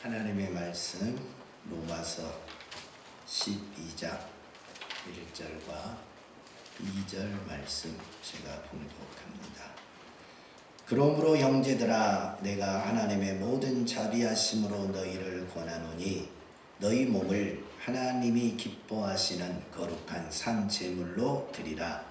하나님의 말씀 로마서 12장 1절과 2절 말씀 제가 봉독합니다. 그러므로 형제들아 내가 하나님의 모든 자비하심으로 너희를 권하노니 너희 몸을 하나님이 기뻐하시는 거룩한 산 제물로 드리라.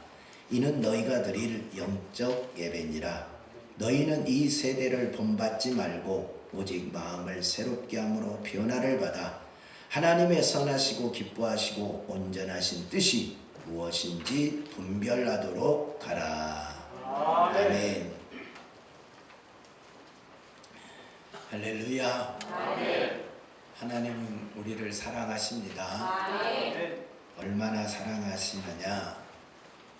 이는 너희가 드릴 영적 예배니라. 너희는 이 세대를 본받지 말고 오직 마음을 새롭게 함으로 변화를 받아 하나님의 선하시고 기뻐하시고 온전하신 뜻이 무엇인지 분별하도록 하라. 아멘. 할렐루야. 아멘. 하나님은 우리를 사랑하십니다. 아멘. 얼마나 사랑하시느냐.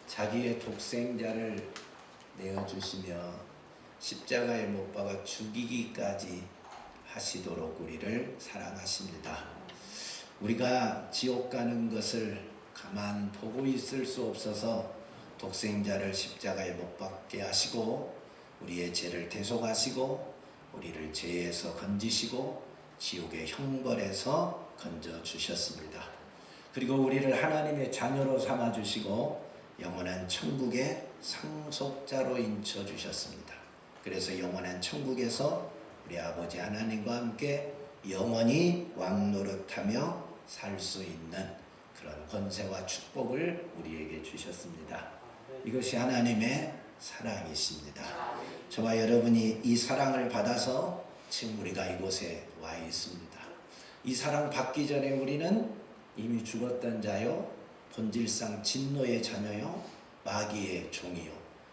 자기의 독생자를 내어주시며 십자가에 못 박아 죽이기까지 하시도록 우리를 사랑하십니다. 우리가 지옥 가는 것을 가만 보고 있을 수 없어서 독생자를 십자가에 못 박게 하시고 우리의 죄를 대속하시고 우리를 죄에서 건지시고 지옥의 형벌에서 건져주셨습니다. 그리고 우리를 하나님의 자녀로 삼아주시고 영원한 천국의 상속자로 인쳐주셨습니다. 그래서 영원한 천국에서 우리 아버지 하나님과 함께 영원히 왕노릇하며 살 수 있는 그런 권세와 축복을 우리에게 주셨습니다. 이것이 하나님의 사랑이십니다. 저와 여러분이 이 사랑을 받아서 지금 우리가 이곳에 와 있습니다. 이 사랑 받기 전에 우리는 이미 죽었던 자요, 본질상 진노의 자녀요, 마귀의 종이요,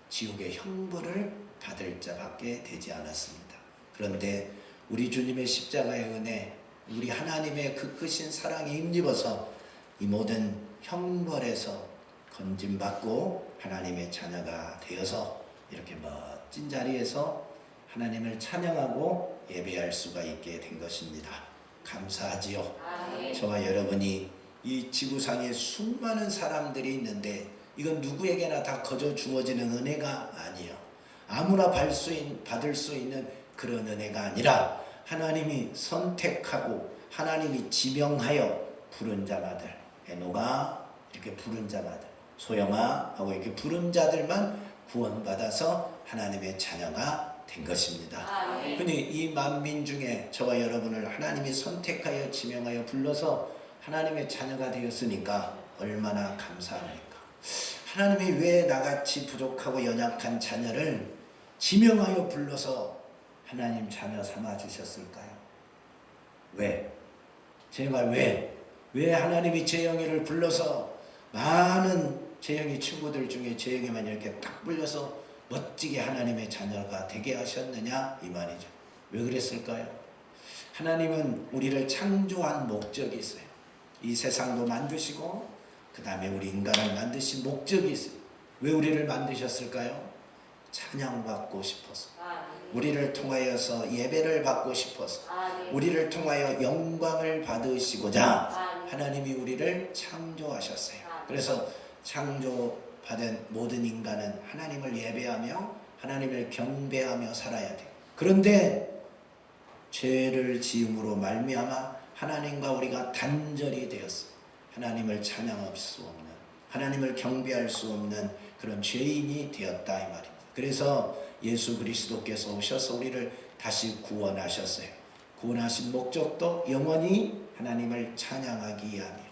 지옥의 형벌을 받을 자밖에 되지 않았습니다. 그런데 우리 주님의 십자가의 은혜, 우리 하나님의 그 크신 사랑에 힘입어서 이 모든 형벌에서 건짐받고 하나님의 자녀가 되어서 이렇게 멋진 자리에서 하나님을 찬양하고 예배할 수가 있게 된 것입니다. 감사하지요. 아멘. 저와 여러분이 이 지구상에 수많은 사람들이 있는데 이건 누구에게나 다 거저 주어지는 은혜가 아니에요. 아무나 받을 수 있는 그런 은혜가 아니라 하나님이 선택하고 하나님이 지명하여 부른 자마들, 에노가 이렇게 부른 자마들, 소영아 하고 이렇게 부른 자들만 구원받아서 하나님의 자녀가 된 것입니다. 근데 이 만민 중에 저와 여러분을 하나님이 선택하여 지명하여 불러서 하나님의 자녀가 되었으니까 얼마나 감사합니까? 하나님이 왜 나같이 부족하고 연약한 자녀를 지명하여 불러서 하나님 자녀 삼아 주셨을까요? 왜? 제발 왜 하나님이 재영이를 불러서 많은 재영이 친구들 중에 재영이만 이렇게 딱 불려서 멋지게 하나님의 자녀가 되게 하셨느냐 이 말이죠. 왜 그랬을까요? 하나님은 우리를 창조한 목적이 있어요. 이 세상도 만드시고 그 다음에 우리 인간을 만드신 목적이 있어요. 왜 우리를 만드셨을까요? 찬양받고 싶어서, 우리를 통하여서 예배를 받고 싶어서, 우리를 통하여 영광을 받으시고자 하나님이 우리를 창조하셨어요. 그래서 창조받은 모든 인간은 하나님을 예배하며 하나님을 경배하며 살아야 돼요. 그런데 죄를 지음으로 말미암아 하나님과 우리가 단절이 되었어요. 하나님을 찬양할 수 없는, 하나님을 경배할 수 없는 그런 죄인이 되었다 이 말입니다. 그래서 예수 그리스도께서 오셔서 우리를 다시 구원하셨어요. 구원하신 목적도 영원히 하나님을 찬양하기 위함이에요.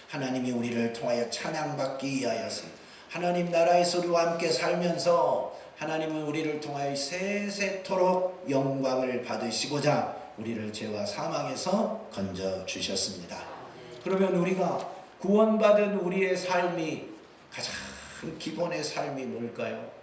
하나님이 우리를 통하여 찬양받기 위하여서 하나님 나라에서 우리와 함께 살면서 하나님은 우리를 통하여 세세토록 영광을 받으시고자 우리를 죄와 사망에서 건져주셨습니다. 그러면 우리가 구원받은 우리의 삶이 가장 기본의 삶이 뭘까요?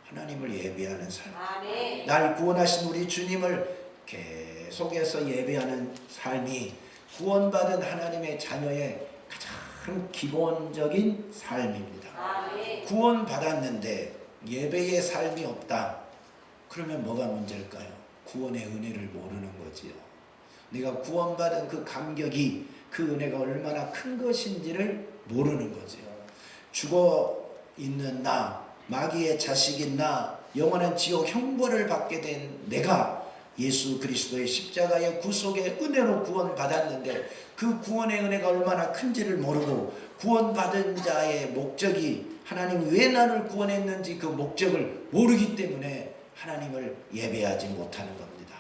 하나님을 예배하는 삶. 아멘. 날 구원하신 우리 주님을 계속해서 예배하는 삶이 구원받은 하나님의 자녀의 가장 기본적인 삶입니다. 아멘. 구원받았는데 예배의 삶이 없다. 그러면 뭐가 문제일까요? 구원의 은혜를 모르는 거지요. 내가 구원받은 그 감격이 그 은혜가 얼마나 큰 것인지를 모르는 거지요. 죽어 있는 나, 마귀의 자식인 나, 영원한 지옥 형벌을 받게 된 내가 예수 그리스도의 십자가의 구속의 은혜로 구원받았는데 그 구원의 은혜가 얼마나 큰지를 모르고 구원받은 자의 목적이 하나님 왜 나를 구원했는지 그 목적을 모르기 때문에 하나님을 예배하지 못하는 겁니다.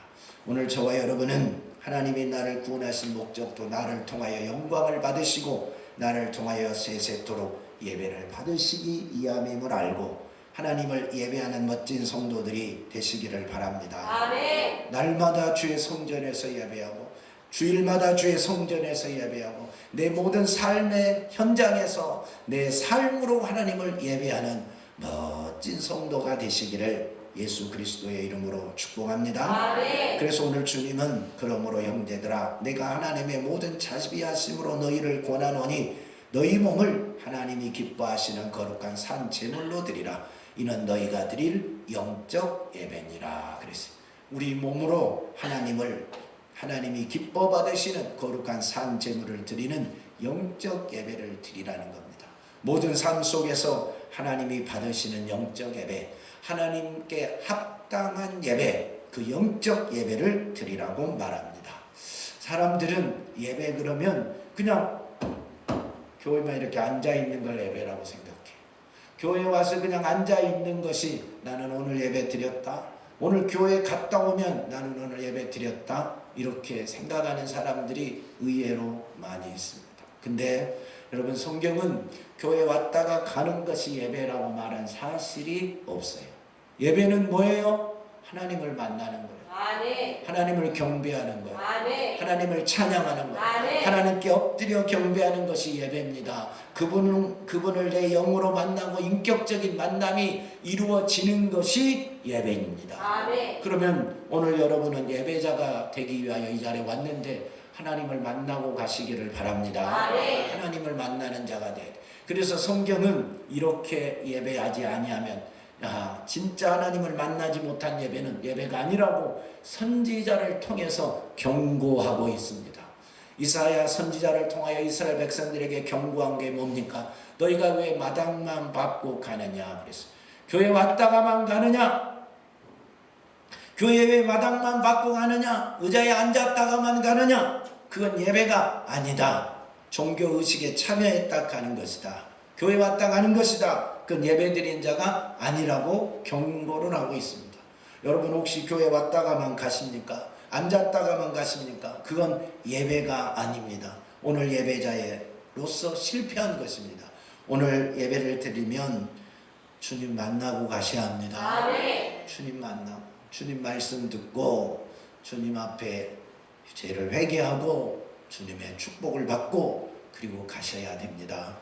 오늘 저와 여러분은 하나님이 나를 구원하신 목적도 나를 통하여 영광을 받으시고 나를 통하여 세세토록 예배를 받으시기 위함임을 알고 하나님을 예배하는 멋진 성도들이 되시기를 바랍니다. 아멘. 날마다 주의 성전에서 예배하고 주일마다 주의 성전에서 예배하고 내 모든 삶의 현장에서 내 삶으로 하나님을 예배하는 멋진 성도가 되시기를 예수 그리스도의 이름으로 축복합니다. 아멘. 그래서 오늘 주님은 그러므로 형제들아 내가 하나님의 모든 자비하심으로 너희를 권하노니 너희 몸을 하나님이 기뻐하시는 거룩한 산 제물로 드리라. 이는 너희가 드릴 영적 예배니라. 그랬어요. 우리 몸으로 하나님이 기뻐 받으시는 거룩한 산 제물을 드리는 영적 예배를 드리라는 겁니다. 모든 삶 속에서 하나님이 받으시는 영적 예배, 하나님께 합당한 예배, 그 영적 예배를 드리라고 말합니다. 사람들은 예배 그러면 그냥 교회만 이렇게 앉아있는 걸 예배라고 생각해요. 교회 와서 그냥 앉아있는 것이 나는 오늘 예배 드렸다. 오늘 교회 갔다 오면 나는 오늘 예배 드렸다. 이렇게 생각하는 사람들이 의외로 많이 있습니다. 근데 여러분 성경은 교회 왔다가 가는 것이 예배라고 말한 사실이 없어요. 예배는 뭐예요? 하나님을 만나는 거예요. 아멘. 하나님을 경배하는 거예요. 아멘. 하나님을 찬양하는 거예요. 아멘. 하나님께 엎드려 경배하는 것이 예배입니다. 그분을 내 영으로 만나고 인격적인 만남이 이루어지는 것이 예배입니다. 아멘. 그러면 오늘 여러분은 예배자가 되기 위하여 이 자리에 왔는데 하나님을 만나고 가시기를 바랍니다. 아멘. 하나님을 만나는 자가 돼. 그래서 성경은 이렇게 예배하지 아니하면 진짜 하나님을 만나지 못한 예배는 예배가 아니라고 선지자를 통해서 경고하고 있습니다. 이사야 선지자를 통하여 이스라엘 백성들에게 경고한 게 뭡니까? 너희가 왜 마당만 밟고 가느냐 그랬어요. 교회 왔다가만 가느냐? 교회 왜 마당만 밟고 가느냐? 의자에 앉았다가만 가느냐? 그건 예배가 아니다. 종교의식에 참여했다 가는 것이다. 교회 왔다 가는 것이다. 그건 예배드린 자가 아니라고 경고를 하고 있습니다. 여러분 혹시 교회 왔다가만 가십니까? 앉았다가만 가십니까? 그건 예배가 아닙니다. 오늘 예배자로서 실패한 것입니다. 오늘 예배를 드리면 주님 만나고 가셔야 합니다. 아멘. 주님 만나고 주님 말씀 듣고 주님 앞에 죄를 회개하고 주님의 축복을 받고 그리고 가셔야 됩니다.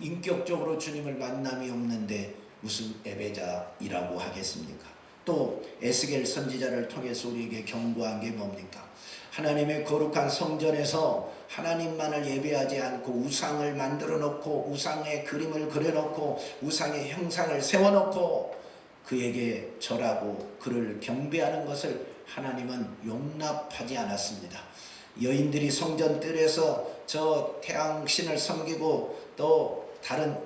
인격적으로 주님을 만남이 없는데 무슨 예배자이라고 하겠습니까? 또 에스겔 선지자를 통해서 우리에게 경고한 게 뭡니까? 하나님의 거룩한 성전에서 하나님만을 예배하지 않고 우상을 만들어 놓고 우상의 그림을 그려놓고 우상의 형상을 세워놓고 그에게 절하고 그를 경배하는 것을 하나님은 용납하지 않았습니다. 여인들이 성전 뜰에서 저 태양신을 섬기고 또 다른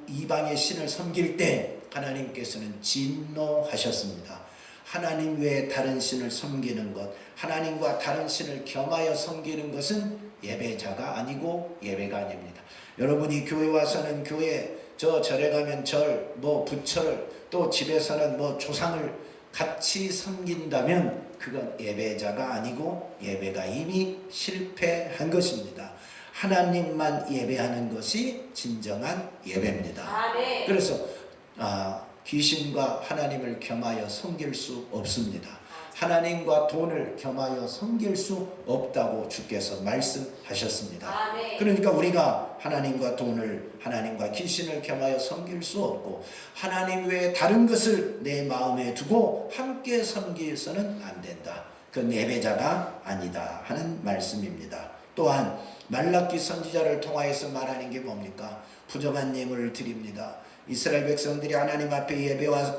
이방의 신을 섬길 때 하나님께서는 진노하셨습니다. 하나님 외에 다른 신을 섬기는 것, 하나님과 다른 신을 겸하여 섬기는 것은 예배자가 아니고 예배가 아닙니다. 여러분이 교회 와서는 교회, 절에 가면 절, 부처를, 또 집에서는 조상을 같이 섬긴다면 그건 예배자가 아니고 예배가 이미 실패한 것입니다. 하나님만 예배하는 것이 진정한 예배입니다. 아멘. 그래서 귀신과 하나님을 겸하여 섬길 수 없습니다. 하나님과 돈을 겸하여 섬길 수 없다고 주께서 말씀하셨습니다. 아멘. 그러니까 우리가 하나님과 돈을, 하나님과 귀신을 겸하여 섬길 수 없고 하나님 외에 다른 것을 내 마음에 두고 함께 섬기서는 안 된다. 그건 예배자가 아니다 하는 말씀입니다. 또한 말라기 선지자를 통하여서 말하는 게 뭡니까? 부정한 예물을 드립니다. 이스라엘 백성들이 하나님 앞에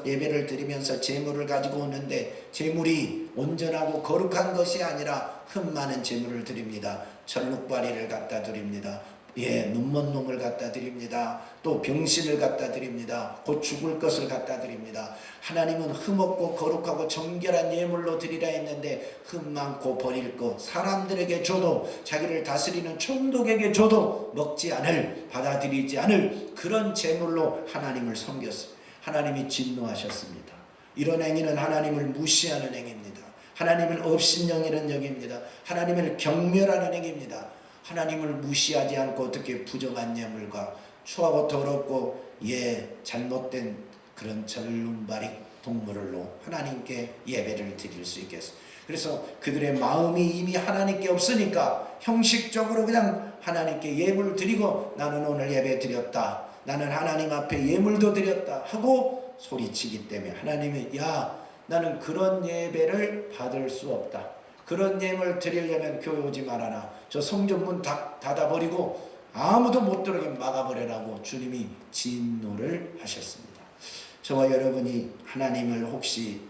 예배를 드리면서 제물을 가지고 오는데 제물이 온전하고 거룩한 것이 아니라 흠 많은 제물을 드립니다. 절룩바리를 갖다 드립니다. 눈먼 놈을 갖다 드립니다. 또 병신을 갖다 드립니다. 곧 죽을 것을 갖다 드립니다. 하나님은 흠없고 거룩하고 정결한 예물로 드리라 했는데 흠 많고 버릴 것, 사람들에게 줘도 자기를 다스리는 총독에게 줘도 먹지 않을, 받아들이지 않을 그런 제물로 하나님을 섬겼어요. 하나님이 진노하셨습니다. 이런 행위는 하나님을 무시하는 행위입니다. 하나님을 업신여기는 행위입니다. 하나님을 경멸하는 행위입니다. 하나님을 무시하지 않고 어떻게 부정한 예물과 추하고 더럽고 잘못된 그런 절름발이 동물로 하나님께 예배를 드릴 수 있겠어요. 그래서 그들의 마음이 이미 하나님께 없으니까 형식적으로 그냥 하나님께 예물 드리고 나는 오늘 예배 드렸다, 나는 하나님 앞에 예물도 드렸다 하고 소리치기 때문에 하나님이 나는 그런 예배를 받을 수 없다, 그런 예물 드리려면 교회 오지 말아라, 저 성전문 닫아버리고 아무도 못 들어오게 막아버리라고 주님이 진노를 하셨습니다. 저와 여러분이 하나님을 혹시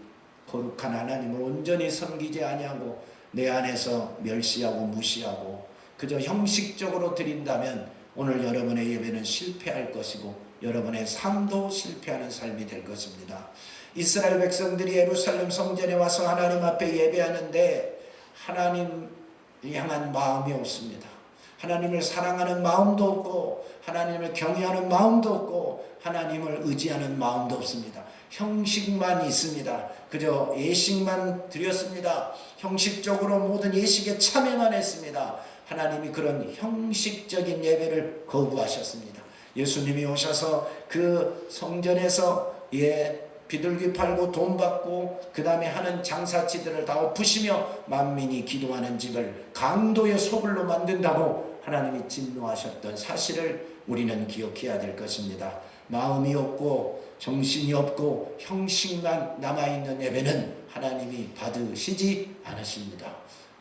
거룩한 하나님을 온전히 섬기지 아니하고 내 안에서 멸시하고 무시하고 그저 형식적으로 드린다면 오늘 여러분의 예배는 실패할 것이고 여러분의 삶도 실패하는 삶이 될 것입니다. 이스라엘 백성들이 예루살렘 성전에 와서 하나님 앞에 예배하는데 하나님을 향한 마음이 없습니다. 하나님을 사랑하는 마음도 없고 하나님을 경외하는 마음도 없고 하나님을 의지하는 마음도 없습니다. 형식만 있습니다. 그저 예식만 드렸습니다. 형식적으로 모든 예식에 참여만 했습니다. 하나님이 그런 형식적인 예배를 거부하셨습니다. 예수님이 오셔서 그 성전에서 비둘기 팔고 돈 받고 그 다음에 하는 장사치들을 다 엎으시며 만민이 기도하는 집을 강도의 소굴로 만든다고 하나님이 진노하셨던 사실을 우리는 기억해야 될 것입니다. 마음이 없고 정신이 없고 형식만 남아있는 예배는 하나님이 받으시지 않으십니다.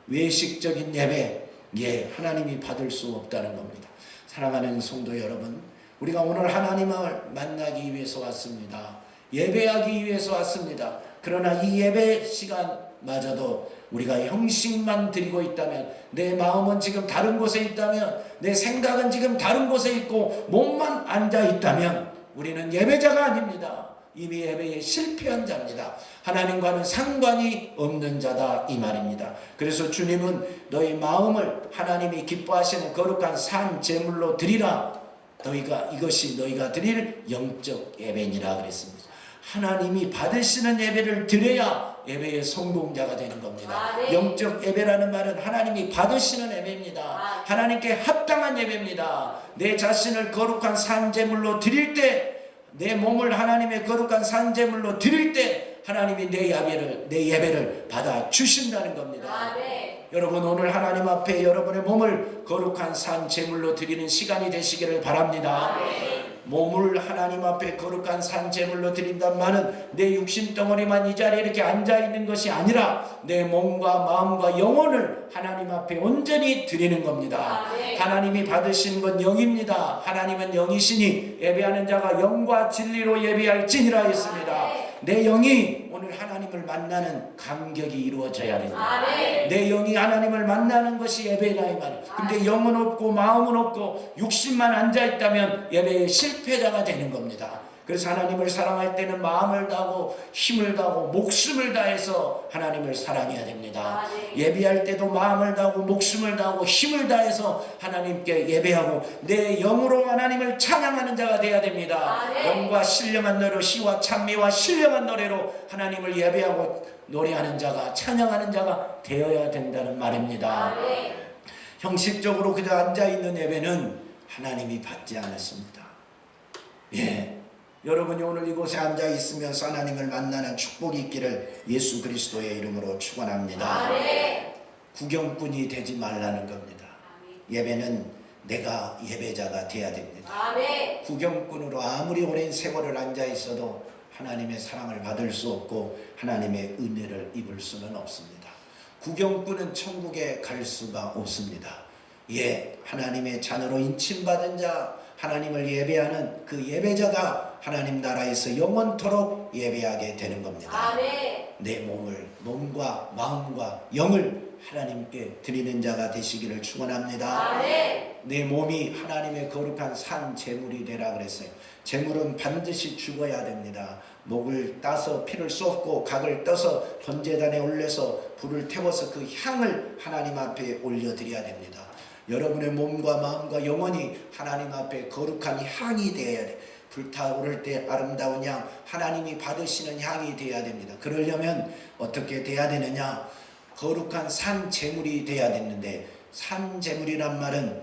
외식적인 예배, 하나님이 받을 수 없다는 겁니다. 사랑하는 성도 여러분, 우리가 오늘 하나님을 만나기 위해서 왔습니다. 예배하기 위해서 왔습니다. 그러나 이 예배 시간마저도 우리가 형식만 드리고 있다면, 내 마음은 지금 다른 곳에 있다면, 내 생각은 지금 다른 곳에 있고 몸만 앉아 있다면 우리는 예배자가 아닙니다. 이미 예배에 실패한 자입니다. 하나님과는 상관이 없는 자다 이 말입니다. 그래서 주님은 너희 마음을 하나님이 기뻐하시는 거룩한 산 제물로 드리라. 이것이 너희가 드릴 영적 예배니라 그랬습니다. 하나님이 받으시는 예배를 드려야 예배의 성공자가 되는 겁니다. 영적 예배라는 말은 하나님이 받으시는 예배입니다. 하나님께 합당한 예배입니다. 내 자신을 거룩한 산제물로 드릴 때, 내 몸을 하나님의 거룩한 산제물로 드릴 때 하나님이 내 예배를 받아 주신다는 겁니다. 여러분, 오늘 하나님 앞에 여러분의 몸을 거룩한 산제물로 드리는 시간이 되시기를 바랍니다. 몸을 하나님 앞에 거룩한 산제물로 드린다는 말은 내 육신 덩어리만 이 자리에 이렇게 앉아있는 것이 아니라 내 몸과 마음과 영혼을 하나님 앞에 온전히 드리는 겁니다. 하나님이 받으시는 건 영입니다. 하나님은 영이시니 예배하는 자가 영과 진리로 예배할지니라 했습니다. 내 영이 오늘 하나님을 만나는 감격이 이루어져야 됩니다. 내 영이 하나님을 만나는 것이 예배다 이 말이에요. 근데 영은 없고 마음은 없고 육신만 앉아있다면 예배의 실패자가 되는 겁니다. 그래서 하나님을 사랑할 때는 마음을 다하고 힘을 다하고 목숨을 다해서 하나님을 사랑해야 됩니다. 예배할 때도 마음을 다하고 목숨을 다하고 힘을 다해서 하나님께 예배하고 내 영으로 하나님을 찬양하는 자가 되어야 됩니다. 영과 신령한 노래로, 시와 찬미와 신령한 노래로 하나님을 예배하고 노래하는 자가, 찬양하는 자가 되어야 된다는 말입니다. 형식적으로 그저 앉아있는 예배는 하나님이 받지 않았습니다. 여러분이 오늘 이곳에 앉아 있으면서 하나님을 만나는 축복이 있기를 예수 그리스도의 이름으로 축원합니다. 구경꾼이 되지 말라는 겁니다. 예배는 내가 예배자가 돼야 됩니다. 구경꾼으로 아무리 오랜 세월을 앉아 있어도 하나님의 사랑을 받을 수 없고 하나님의 은혜를 입을 수는 없습니다. 구경꾼은 천국에 갈 수가 없습니다. 하나님의 자녀로 인침받은 자, 하나님을 예배하는 그 예배자가 하나님 나라에서 영원토록 예배하게 되는 겁니다. 내 몸과 마음과 영을 하나님께 드리는 자가 되시기를 축원합니다. 아멘. 내 몸이 하나님의 거룩한 산 제물이 되라 그랬어요. 제물은 반드시 죽어야 됩니다. 목을 따서 피를 쏟고 각을 떠서 번제단에 올려서 불을 태워서 그 향을 하나님 앞에 올려드려야 됩니다. 여러분의 몸과 마음과 영혼이 하나님 앞에 거룩한 향이 되어야 돼. 불타오를 때 아름다운 향, 하나님이 받으시는 향이 되어야 됩니다. 그러려면 어떻게 돼야 되느냐? 거룩한 산 제물이 돼야 되는데, 산 제물이란 말은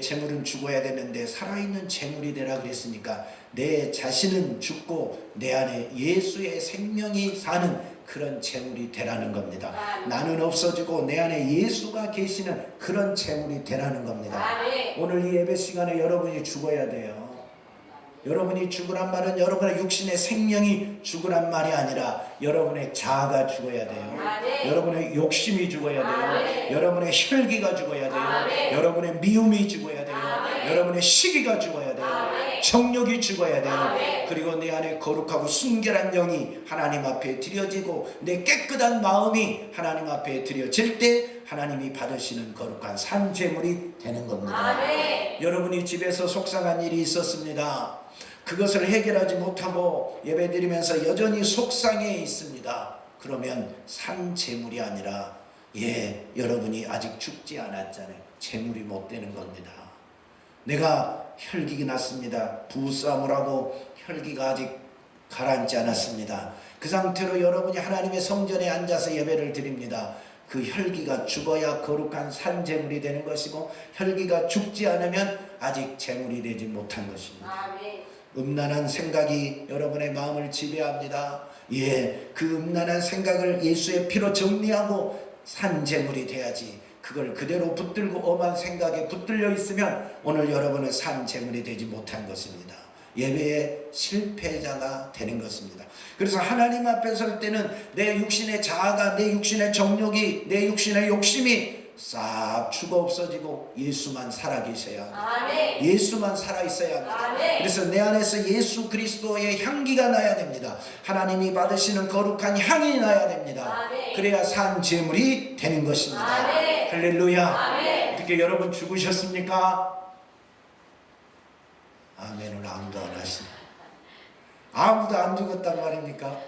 제물은 죽어야 되는데 살아있는 제물이 되라 그랬으니까 내 자신은 죽고 내 안에 예수의 생명이 사는 그런 제물이 되라는 겁니다. 나는 없어지고 내 안에 예수가 계시는 그런 제물이 되라는 겁니다. 오늘 이 예배 시간에 여러분이 죽어야 돼요. 여러분이 죽으란 말은 여러분의 육신의 생명이 죽으란 말이 아니라 여러분의 자아가 죽어야 돼요. 여러분의 욕심이 죽어야 돼요. 여러분의 혈기가 죽어야 돼요. 여러분의 미움이 죽어야 돼요. 여러분의 시기가 죽어야 돼요. 정욕이 죽어야 돼요. 그리고 내 안에 거룩하고 순결한 영이 하나님 앞에 드려지고 내 깨끗한 마음이 하나님 앞에 드려질 때 하나님이 받으시는 거룩한 산 제물이 되는 겁니다. 여러분이 집에서 속상한 일이 있었습니다. 그것을 해결하지 못하고 예배드리면서 여전히 속상해 있습니다. 그러면 산 제물이 아니라 여러분이 아직 죽지 않았잖아요. 제물이 못 되는 겁니다. 내가 혈기가 났습니다. 부부싸움을 하고 혈기가 아직 가라앉지 않았습니다. 그 상태로 여러분이 하나님의 성전에 앉아서 예배를 드립니다. 그 혈기가 죽어야 거룩한 산 제물이 되는 것이고, 혈기가 죽지 않으면 아직 제물이 되지 못한 것입니다. 음란한 생각이 여러분의 마음을 지배합니다. 그 음란한 생각을 예수의 피로 정리하고 산 제물이 돼야지. 그걸 그대로 붙들고 엄한 생각에 붙들려 있으면 오늘 여러분은 산 제물이 되지 못한 것입니다. 예배의 실패자가 되는 것입니다. 그래서 하나님 앞에 설 때는 내 육신의 자아가, 내 육신의 정욕이, 내 육신의 욕심이 싹 죽어 없어지고 예수만 살아계셔야 합니다. 예수만 살아있어야 합니다. 그래서 내 안에서 예수 그리스도의 향기가 나야 됩니다. 하나님이 받으시는 거룩한 향이 나야 됩니다. 그래야 산 제물이 되는 것입니다. 할렐루야. 어떻게 여러분 죽으셨습니까? 아멘을 아무도 안 하시네. 아무도 안 죽었단 말입니까?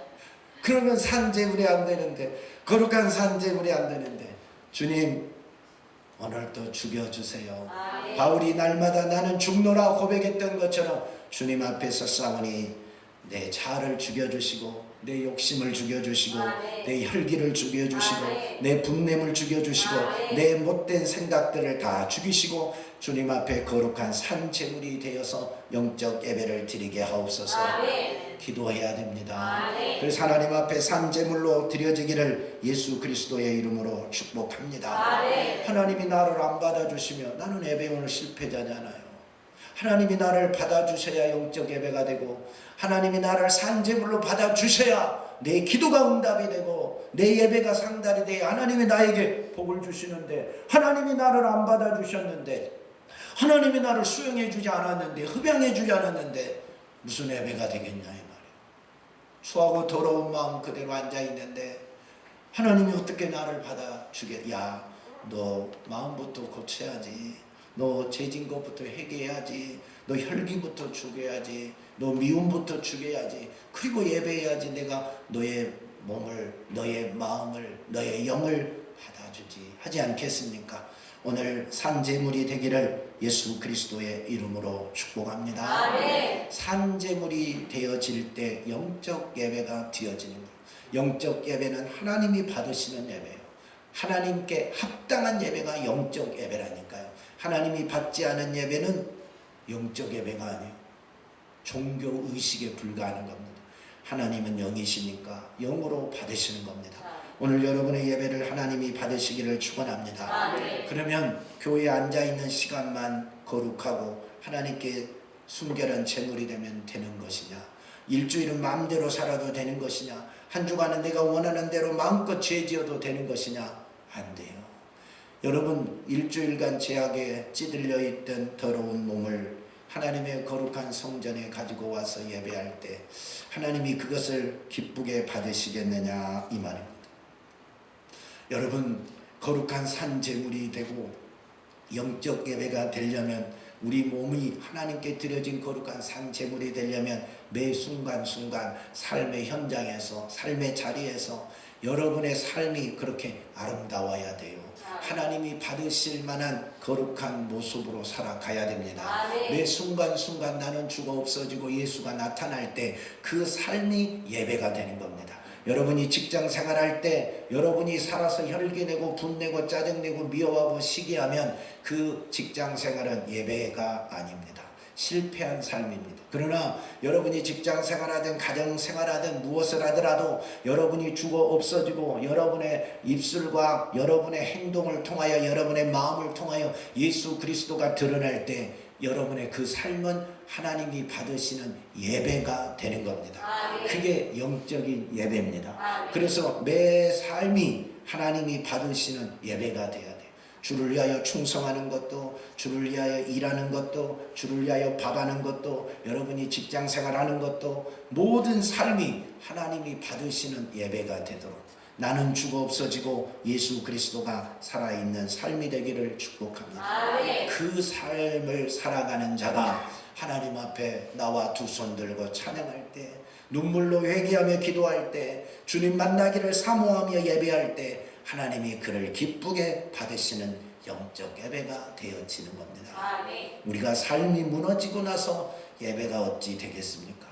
그러면 산 제물이 안 되는데, 거룩한 산 제물이 안 되는데, 주님 오늘도 죽여주세요. 바울이 날마다 나는 죽노라 고백했던 것처럼 주님 앞에서 싸우니 내 자아를 죽여주시고 내 욕심을 죽여주시고 내 혈기를 죽여주시고 내 분냄을 죽여주시고 내 못된 생각들을 다 죽이시고 주님 앞에 거룩한 산 제물이 되어서 영적 예배를 드리게 하옵소서. 기도해야 됩니다. 그래서 하나님 앞에 산 제물로 드려지기를 예수 그리스도의 이름으로 축복합니다. 하나님이 나를 안 받아주시면 나는 예배 오늘 실패자잖아요. 하나님이 나를 받아주셔야 영적 예배가 되고, 하나님이 나를 산 제물로 받아주셔야 내 기도가 응답이 되고 내 예배가 상달이 되어 하나님이 나에게 복을 주시는데, 하나님이 나를 안 받아주셨는데, 하나님이 나를 수용해 주지 않았는데, 흡양해 주지 않았는데 무슨 예배가 되겠냐 이 말이에요. 추하고 더러운 마음 그대로 앉아있는데 하나님이 어떻게 나를 받아주게? 너 마음부터 고쳐야지. 너 죄진 것부터 회개해야지. 너 혈기부터 죽여야지. 너 미움부터 죽여야지. 그리고 예배해야지. 내가 너의 몸을, 너의 마음을, 너의 영을 받아주지 하지 않겠습니까? 오늘 산제물이 되기를 예수 그리스도의 이름으로 축복합니다. 산제물이 되어질 때 영적 예배가 되어지는 거예요. 영적 예배는 하나님이 받으시는 예배예요. 하나님께 합당한 예배가 영적 예배라니까요. 하나님이 받지 않은 예배는 영적 예배가 아니에요. 종교 의식에 불과하는 겁니다. 하나님은 영이시니까 영으로 받으시는 겁니다. 오늘 여러분의 예배를 하나님이 받으시기를 축원합니다. 그러면 교회에 앉아있는 시간만 거룩하고 하나님께 순결한 제물이 되면 되는 것이냐? 일주일은 마음대로 살아도 되는 것이냐? 한 주간은 내가 원하는 대로 마음껏 죄 지어도 되는 것이냐? 안 돼요. 여러분, 일주일간 죄악에 찌들려 있던 더러운 몸을 하나님의 거룩한 성전에 가지고 와서 예배할 때 하나님이 그것을 기쁘게 받으시겠느냐 이 말입니다. 여러분, 거룩한 산 제물이 되고 영적 예배가 되려면 우리 몸이 하나님께 드려진 거룩한 산 제물이 되려면 매 순간순간 삶의 현장에서 삶의 자리에서 여러분의 삶이 그렇게 아름다워야 돼요. 하나님이 받으실 만한 거룩한 모습으로 살아가야 됩니다. 매 순간순간 나는 죽어 없어지고 예수가 나타날 때 그 삶이 예배가 되는 겁니다. 여러분이 직장 생활할 때 여러분이 살아서 혈기내고 분내고 짜증내고 미워하고 시기하면 그 직장 생활은 예배가 아닙니다. 실패한 삶입니다. 그러나 여러분이 직장 생활하든 가정 생활하든 무엇을 하더라도 여러분이 죽어 없어지고 여러분의 입술과 여러분의 행동을 통하여 여러분의 마음을 통하여 예수 그리스도가 드러날 때 여러분의 그 삶은 하나님이 받으시는 예배가 되는 겁니다. 그게 영적인 예배입니다. 그래서 매 삶이 하나님이 받으시는 예배가 돼야 돼요. 주를 위하여 충성하는 것도, 주를 위하여 일하는 것도, 주를 위하여 밥하는 것도, 여러분이 직장 생활하는 것도 모든 삶이 하나님이 받으시는 예배가 되도록 나는 죽어 없어지고 예수 그리스도가 살아있는 삶이 되기를 축복합니다. 그 삶을 살아가는 자가 하나님 앞에 나와 두 손 들고 찬양할 때, 눈물로 회개하며 기도할 때, 주님 만나기를 사모하며 예배할 때 하나님이 그를 기쁘게 받으시는 영적 예배가 되어지는 겁니다. 우리가 삶이 무너지고 나서 예배가 어찌 되겠습니까?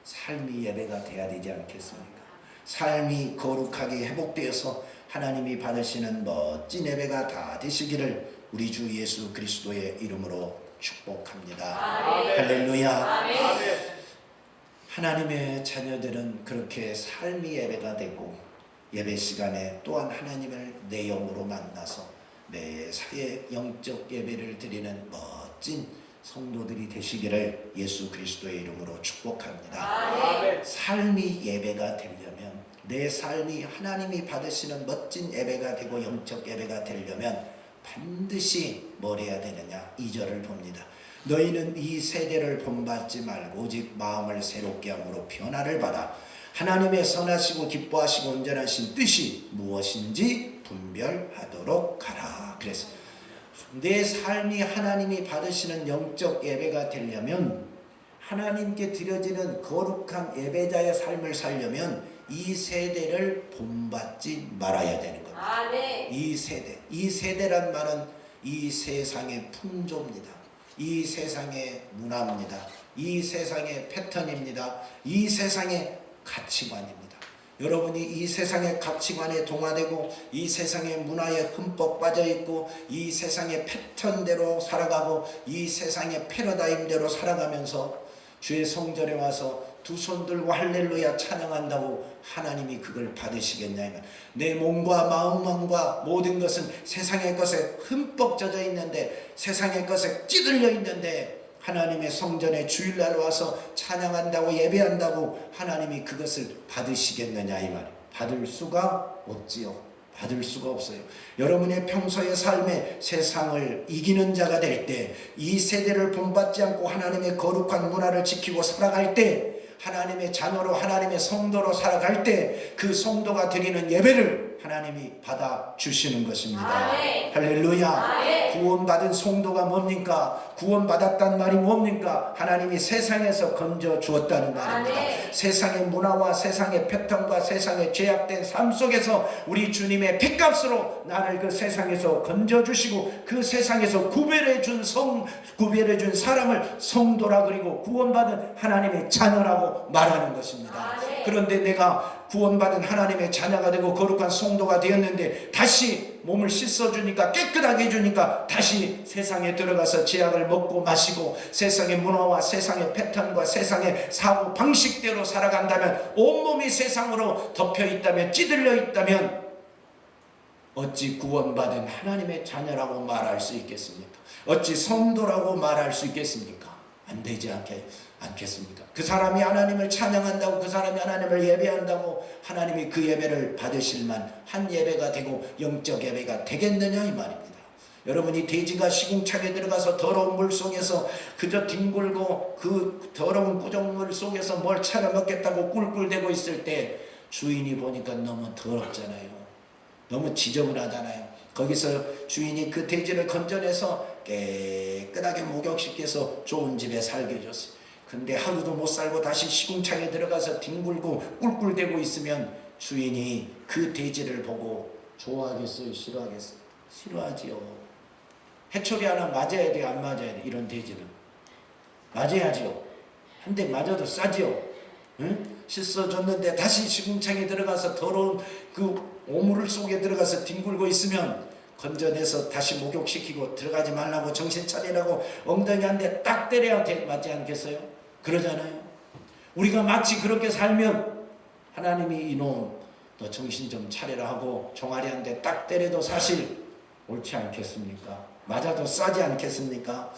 삶이 예배가 돼야 되지 않겠습니까? 삶이 거룩하게 회복되어서 하나님이 받으시는 멋진 예배가 다 되시기를 우리 주 예수 그리스도의 이름으로 축복합니다. 할렐루야. 하나님의 자녀들은 그렇게 삶이 예배가 되고 예배 시간에 또한 하나님을 내 영으로 만나서 매사에 영적 예배를 드리는 멋진 성도들이 되시기를 예수 그리스도의 이름으로 축복합니다. 삶이 예배가 되려면, 내 삶이 하나님이 받으시는 멋진 예배가 되고 영적 예배가 되려면 반드시 뭘 해야 되느냐? 2절을 봅니다. 너희는 이 세대를 본받지 말고 오직 마음을 새롭게 함으로 변화를 받아 하나님의 선하시고 기뻐하시고 온전하신 뜻이 무엇인지 분별하도록 하라. 그래서 내 삶이 하나님이 받으시는 영적 예배가 되려면, 하나님께 드려지는 거룩한 예배자의 삶을 살려면 이 세대를 본받지 말아야 되는 겁니다. 이 세대란 말은 이 세상의 풍조입니다. 이 세상의 문화입니다. 이 세상의 패턴입니다. 이 세상의 가치관입니다. 여러분이 이 세상의 가치관에 동화되고 이 세상의 문화에 흠뻑 빠져있고 이 세상의 패턴대로 살아가고 이 세상의 패러다임대로 살아가면서 주의 성전에 와서 두 손 들고 할렐루야 찬양한다고 하나님이 그걸 받으시겠냐. 내 몸과 마음과 모든 것은 세상의 것에 흠뻑 젖어 있는데, 세상의 것에 찌들려 있는데 하나님의 성전에 주일날 와서 찬양한다고 예배한다고 하나님이 그것을 받으시겠느냐 이 말이에요. 받을 수가 없지요. 받을 수가 없어요. 여러분의 평소의 삶에 세상을 이기는 자가 될 때, 이 세대를 본받지 않고 하나님의 거룩한 문화를 지키고 살아갈 때, 하나님의 자녀로 하나님의 성도로 살아갈 때 그 성도가 드리는 예배를 하나님이 받아주시는 것입니다. 할렐루야. 구원받은 성도가 뭡니까? 구원받았단 말이 뭡니까? 하나님이 세상에서 건져 주었다는 말입니다. 세상의 문화와 세상의 패턴과 세상의 죄악된 삶 속에서 우리 주님의 핏값으로 나를 그 세상에서 건져 주시고 그 세상에서 구별해 준 사람을 성도라 그리고 구원받은 하나님의 자녀라고 말하는 것입니다. 그런데 내가 구원받은 하나님의 자녀가 되고 거룩한 성도가 되었는데 다시 몸을 씻어주니까, 깨끗하게 해주니까 다시 세상에 들어가서 죄악을 먹고 마시고 세상의 문화와 세상의 패턴과 세상의 사고 방식대로 살아간다면, 온몸이 세상으로 덮여있다면, 찌들려 있다면 어찌 구원받은 하나님의 자녀라고 말할 수 있겠습니까? 어찌 성도라고 말할 수 있겠습니까? 안 되지 않겠습니까? 그 사람이 하나님을 찬양한다고, 그 사람이 하나님을 예배한다고 하나님이 그 예배를 받으실 만한 예배가 되고 영적 예배가 되겠느냐 이 말입니다. 여러분이 돼지가 시궁창에 들어가서 더러운 물 속에서 그저 뒹굴고 그 더러운 구정물 속에서 뭘 차려 먹겠다고 꿀꿀대고 있을 때 주인이 보니까 너무 더럽잖아요. 너무 지저분하잖아요. 거기서 주인이 그 돼지를 건져내서 깨끗하게 목욕시켜서 좋은 집에 살게 줬어요. 근데 하루도 못 살고 다시 시궁창에 들어가서 뒹굴고 꿀꿀대고 있으면 주인이 그 돼지를 보고 좋아하겠어요? 싫어하겠어요? 싫어하지요. 해초리 하나 맞아야 돼요? 안 맞아야 돼요? 이런 돼지는 맞아야지요. 한 대 맞아도 싸지요. 응? 씻어줬는데 다시 시궁창에 들어가서 더러운 그 오물 속에 들어가서 뒹굴고 있으면 건져내서 다시 목욕시키고 들어가지 말라고 정신 차리라고 엉덩이 한 대 딱 때려야 맞지 않겠어요? 그러잖아요. 우리가 마치 그렇게 살면 하나님이 이놈 너 정신 좀 차리라 하고 종아리 한 대 딱 때려도 사실 옳지 않겠습니까? 맞아도 싸지 않겠습니까?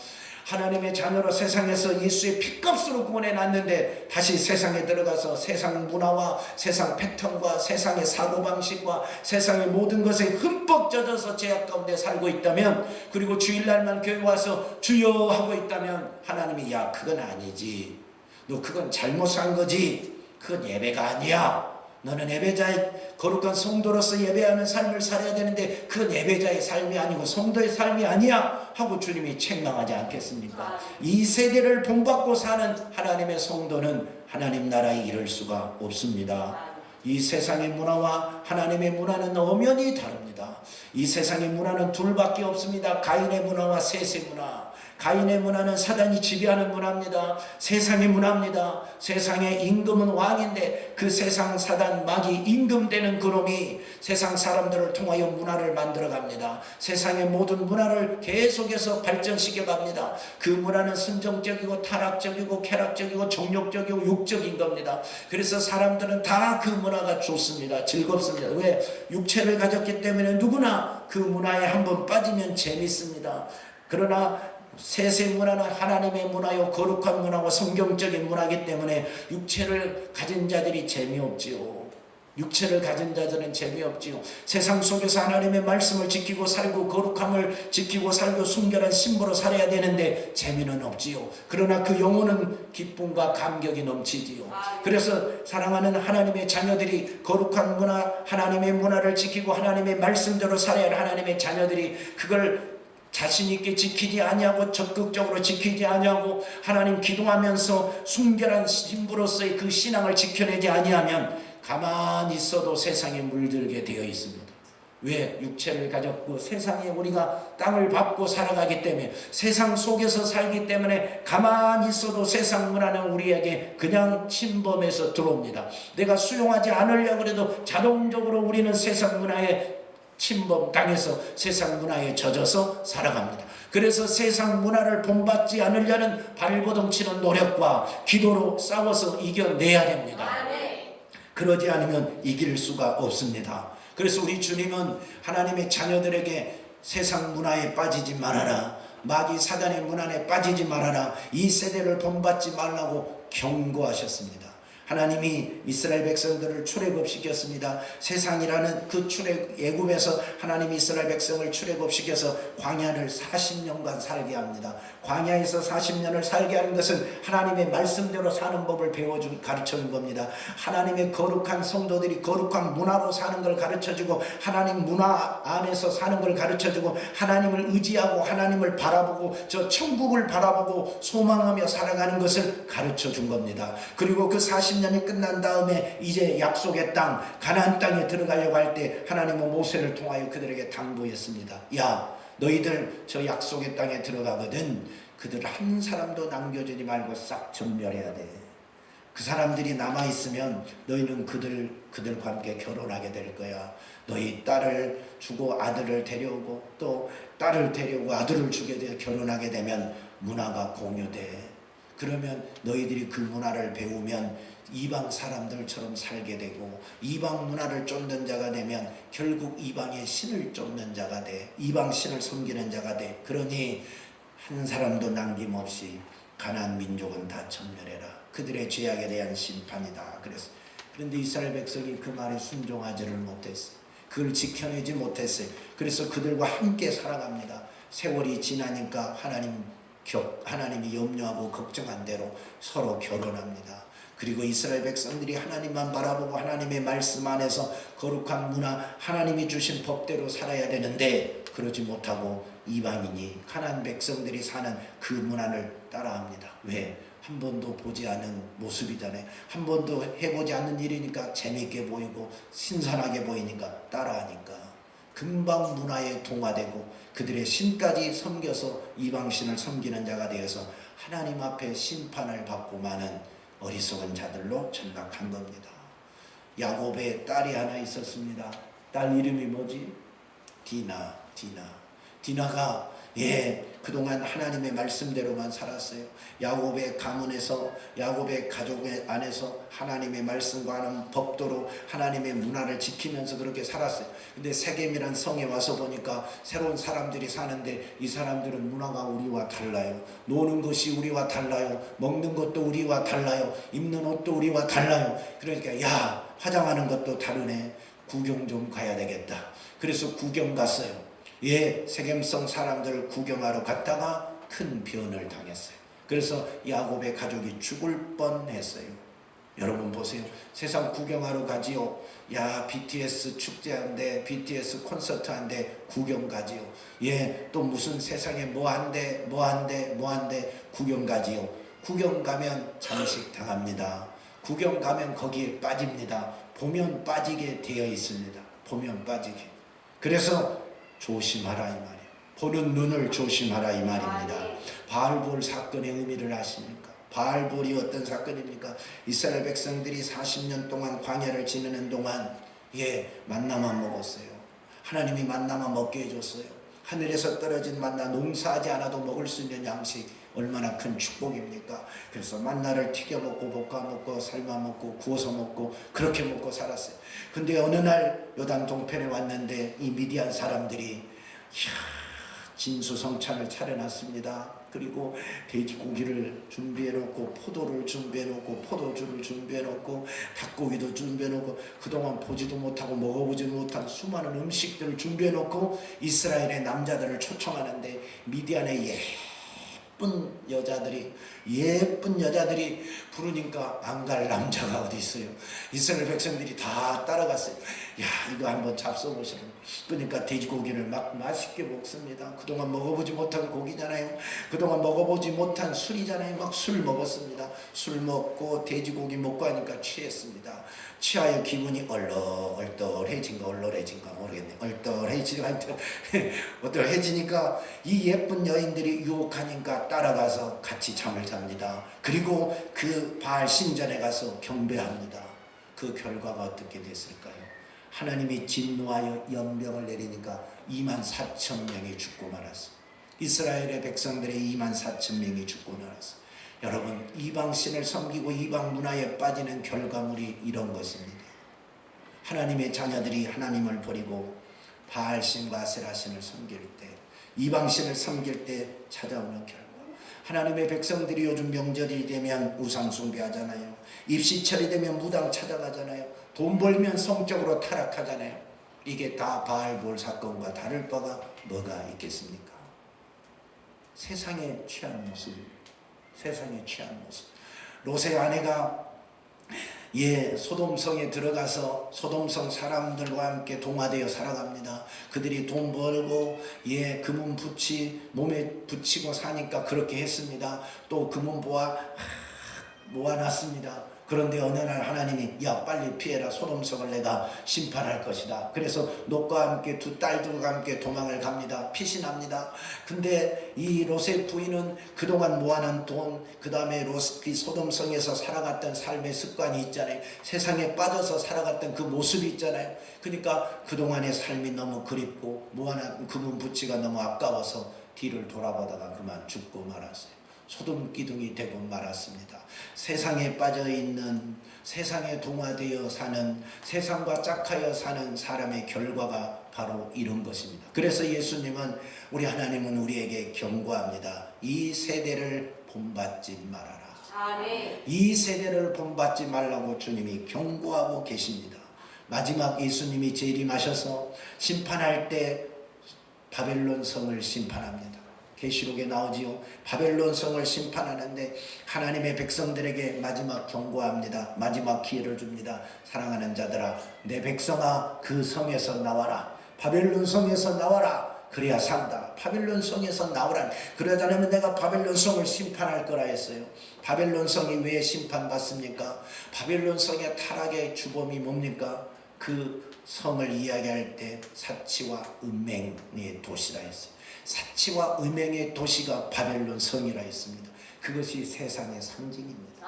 하나님의 자녀로 세상에서 예수의 피값으로 구원해 놨는데 다시 세상에 들어가서 세상 문화와 세상 패턴과 세상의 사고방식과 세상의 모든 것에 흠뻑 젖어서 죄악 가운데 살고 있다면, 그리고 주일날만 교회 와서 주여 하고 있다면 하나님이 야 그건 아니지, 너 그건 잘못 산 거지, 그건 예배가 아니야, 너는 예배자의 거룩한 성도로서 예배하는 삶을 살아야 되는데 그건 예배자의 삶이 아니고 성도의 삶이 아니야 하고 주님이 책망하지 않겠습니까? 이 세대를 본받고 사는 하나님의 성도는 하나님 나라에 이를 수가 없습니다. 이 세상의 문화와 하나님의 문화는 엄연히 다릅니다. 이 세상의 문화는 둘밖에 없습니다. 가인의 문화와 셋의 문화. 가인의 문화는 사단이 지배하는 문화입니다. 세상의 문화입니다. 세상의 임금은 왕인데 그 세상 사단 마귀 임금되는 그놈이 세상 사람들을 통하여 문화를 만들어갑니다. 세상의 모든 문화를 계속해서 발전시켜 갑니다. 그 문화는 선정적이고 타락적이고 쾌락적이고 정욕적이고 육적인 겁니다. 그래서 사람들은 다 그 문화가 좋습니다. 즐겁습니다. 왜? 육체를 가졌기 때문에 누구나 그 문화에 한번 빠지면 재밌습니다. 그러나 셋의 문화는 하나님의 문화요 거룩한 문화고 성경적인 문화이기 때문에 육체를 가진 자들이 재미없지요. 육체를 가진 자들은 재미없지요. 세상 속에서 하나님의 말씀을 지키고 살고 거룩함을 지키고 살고 순결한 신부로 살아야 되는데 재미는 없지요. 그러나 그 영혼은 기쁨과 감격이 넘치지요. 그래서 사랑하는 하나님의 자녀들이 거룩한 문화, 하나님의 문화를 지키고 하나님의 말씀대로 살아야 할 하나님의 자녀들이 그걸 자신있게 지키지 아니하고 적극적으로 지키지 아니하고 하나님 기도하면서 순결한 신부로서의 그 신앙을 지켜내지 아니하면 가만히 있어도 세상에 물들게 되어 있습니다. 왜? 육체를 가졌고 세상에 우리가 땅을 밟고 살아가기 때문에 세상 속에서 살기 때문에 가만히 있어도 세상 문화는 우리에게 그냥 침범해서 들어옵니다. 내가 수용하지 않으려고 해도 자동적으로 우리는 세상 문화에 침범당해서 세상 문화에 젖어서 살아갑니다. 그래서 세상 문화를 본받지 않으려는 발버둥치는 노력과 기도로 싸워서 이겨내야 됩니다. 그러지 않으면 이길 수가 없습니다. 그래서 우리 주님은 하나님의 자녀들에게 세상 문화에 빠지지 말아라, 마귀 사단의 문화에 빠지지 말아라, 이 세대를 본받지 말라고 경고하셨습니다. 하나님이 이스라엘 백성들을 출애굽시켰습니다. 세상이라는 그 애굽에서 하나님이 이스라엘 백성을 출애굽시켜서 광야를 40년간 살게 합니다. 광야에서 40년을 살게 하는 것은 하나님의 말씀대로 사는 법을 가르쳐준 겁니다. 하나님의 거룩한 성도들이 거룩한 문화로 사는 걸 가르쳐주고 하나님 문화 안에서 사는 걸 가르쳐주고 하나님을 의지하고 하나님을 바라보고 저 천국을 바라보고 소망하며 살아가는 것을 가르쳐준 겁니다. 그리고 그 40년이 끝난 다음에 이제 약속의 땅 가나안 땅에 들어가려고 할 때 하나님은 모세를 통하여 그들에게 당부했습니다. 야, 너희들 저 약속의 땅에 들어가거든 그들 한 사람도 남겨주지 말고 싹 전멸해야 돼. 그 사람들이 남아있으면 너희는 그들과 함께 결혼하게 될 거야. 너희 딸을 주고 아들을 데려오고 또 딸을 데려오고 아들을 주게 돼 결혼하게 되면 문화가 공유돼. 그러면 너희들이 그 문화를 배우면 이방 사람들처럼 살게 되고 이방 문화를 쫓는 자가 되면 결국 이방의 신을 쫓는 자가 돼. 이방 신을 섬기는 자가 돼. 그러니 한 사람도 남김없이 가나안 민족은 다 전멸해라. 그들의 죄악에 대한 심판이다. 그런데 이스라엘 백성이 그 말에 순종하지를 못했어요. 그걸 지켜내지 못했어요. 그래서 그들과 함께 살아갑니다. 세월이 지나니까 하나님이 염려하고 걱정한 대로 서로 결혼합니다. 그리고 이스라엘 백성들이 하나님만 바라보고 하나님의 말씀 안에서 거룩한 문화, 하나님이 주신 법대로 살아야 되는데 그러지 못하고 이방인이 가나안 백성들이 사는 그 문화를 따라합니다. 왜? 한 번도 보지 않은 모습이잖아요. 한 번도 해보지 않는 일이니까 재미있게 보이고 신선하게 보이니까 따라하니까 금방 문화에 동화되고 그들의 신까지 섬겨서 이방신을 섬기는 자가 되어서 하나님 앞에 심판을 받고 마는 어리석은 자들로 전락한 겁니다. 야곱의 딸이 하나 있었습니다. 딸 이름이 뭐지? 디나가 그동안 하나님의 말씀대로만 살았어요. 야곱의 가문에서, 야곱의 가족 안에서 하나님의 말씀과 하는 법도로 하나님의 문화를 지키면서 그렇게 살았어요. 근데 세겜이란 성에 와서 보니까 새로운 사람들이 사는데 이 사람들은 문화가 우리와 달라요. 노는 것이 우리와 달라요. 먹는 것도 우리와 달라요. 입는 옷도 우리와 달라요. 그러니까 야, 화장하는 것도 다르네. 구경 좀 가야 되겠다. 그래서 구경 갔어요. 세겜성 사람들 구경하러 갔다가 큰 변을 당했어요. 그래서 야곱의 가족이 죽을 뻔했어요. 여러분 보세요. 세상 구경하러 가지요. BTS 축제한데, BTS 콘서트한데 구경 가지요. 또 무슨 세상에 뭐한대 구경 가지요. 구경 가면 잠식 당합니다. 구경 가면 거기에 빠집니다. 보면 빠지게 되어 있습니다. 보면 빠지게. 그래서 조심하라 이 말이에요. 보는 눈을 조심하라 이 말입니다. 바알볼 사건의 의미를 아십니까? 바알볼이 어떤 사건입니까? 이스라엘 백성들이 40년 동안 광야를 지내는 동안 만나만 먹었어요. 하나님이 만나만 먹게 해줬어요. 하늘에서 떨어진 만나, 농사하지 않아도 먹을 수 있는 양식, 얼마나 큰 축복입니까? 그래서 만나를 튀겨 먹고 볶아 먹고 삶아 먹고 구워서 먹고 그렇게 먹고 살았어요. 근데 어느 날 요단 동편에 왔는데 이 미디안 사람들이 진수성찬을 차려놨습니다. 그리고 돼지고기를 준비해놓고 포도를 준비해놓고 포도주를 준비해놓고 닭고기도 준비해놓고 그동안 보지도 못하고 먹어보지도 못한 수많은 음식들을 준비해놓고 이스라엘의 남자들을 초청하는데 미디안의 예쁜 여자들이 부르니까 안 갈 남자가 어디 있어요. 이스라엘 백성들이 다 따라갔어요. 이거 한번 잡숴보시라고. 그러니까 돼지고기를 막 맛있게 먹습니다. 그동안 먹어보지 못한 고기잖아요. 그동안 먹어보지 못한 술이잖아요. 막 술 먹었습니다. 술 먹고 돼지고기 먹고 하니까 취했습니다. 취하여 기분이 얼떨해진가 모르겠네. 얼떨해지니까 이 예쁜 여인들이 유혹하니까 따라가서 같이 잠을 잡니다. 그리고 그 바알 신전에 가서 경배합니다. 그 결과가 어떻게 됐을까요? 하나님이 진노하여 연병을 내리니까 24,000명이 죽고 말았어요. 이스라엘의 백성들의 24,000명이 죽고 말았어요. 여러분, 이방신을 섬기고 이방 문화에 빠지는 결과물이 이런 것입니다. 하나님의 자녀들이 하나님을 버리고 바알신과 아세라신을 섬길 때, 이방신을 섬길 때 찾아오는 결과. 하나님의 백성들이 요즘 명절이 되면 우상 숭배하잖아요. 입시철이 되면 무당 찾아가잖아요. 돈 벌면 성적으로 타락하잖아요. 이게 다 바알볼 사건과 다를 바가 뭐가 있겠습니까? 세상에 취한 모습입니다. 세상에 취한 모습. 롯의 아내가 소돔성에 들어가서 소돔성 사람들과 함께 동화되어 살아갑니다. 그들이 돈 벌고 금은 몸에 붙이고 사니까 그렇게 했습니다. 또 금은 모아놨습니다. 그런데 어느 날 하나님이 빨리 피해라. 소돔성을 내가 심판할 것이다. 그래서 롯과 함께 두 딸들과 함께 도망을 갑니다. 피신합니다. 근데 이 롯의 부인은 그동안 모아놓은 돈, 그 다음에 소돔성에서 살아갔던 삶의 습관이 있잖아요. 세상에 빠져서 살아갔던 그 모습이 있잖아요. 그러니까 그동안의 삶이 너무 그립고 모아놓은 금은 부치가 너무 아까워서 뒤를 돌아보다가 그만 죽고 말았어요. 소돔기둥이 되고 말았습니다. 세상에 빠져있는, 세상에 동화되어 사는, 세상과 짝하여 사는 사람의 결과가 바로 이런 것입니다. 그래서 예수님은, 우리 하나님은 우리에게 경고합니다. 이 세대를 본받지 말아라. 이 세대를 본받지 말라고 주님이 경고하고 계십니다. 마지막 예수님이 재림하셔서 심판할 때 바벨론 성을 심판합니다. 계시록에 나오지요. 바벨론 성을 심판하는데 하나님의 백성들에게 마지막 경고합니다. 마지막 기회를 줍니다. 사랑하는 자들아, 내 백성아, 그 성에서 나와라. 바벨론 성에서 나와라. 그래야 산다. 바벨론 성에서 나오라. 그러지 않으면 내가 바벨론 성을 심판할 거라 했어요. 바벨론 성이 왜 심판받습니까? 바벨론 성의 타락의 주범이 뭡니까? 그 성을 이야기할 때 사치와 음행의 도시라 했어요. 사치와 음행의 도시가 바벨론 성이라 했습니다. 그것이 세상의 상징입니다.